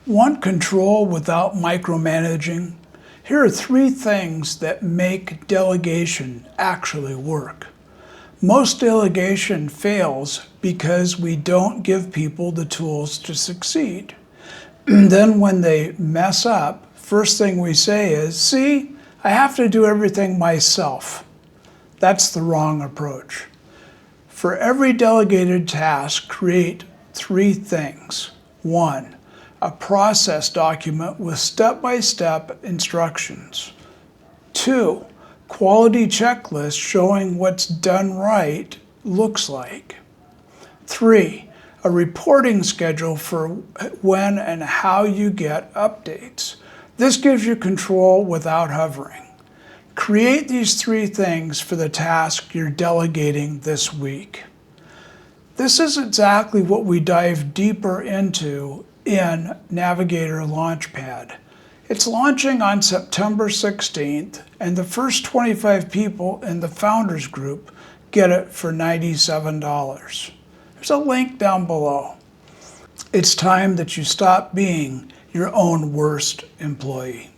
Want control without micromanaging? Here are 3 things that make delegation actually work. Most delegation fails because we don't give people the tools to succeed. And then when they mess up, first thing we say is, see, I have to do everything myself. That's the wrong approach. For every delegated task, create 3 things. 1, a process document with step-by-step instructions. 2, quality checklist showing what's done right looks like. 3, a reporting schedule for when and how you get updates. This gives you control without hovering. Create these 3 things for the task you're delegating this week. This is exactly what we dive deeper into in Navigator Launchpad. It's launching on September 16th, and the first 25 people in the Founders Group get it for $97. There's a link down below. It's time that you stop being your own worst employee.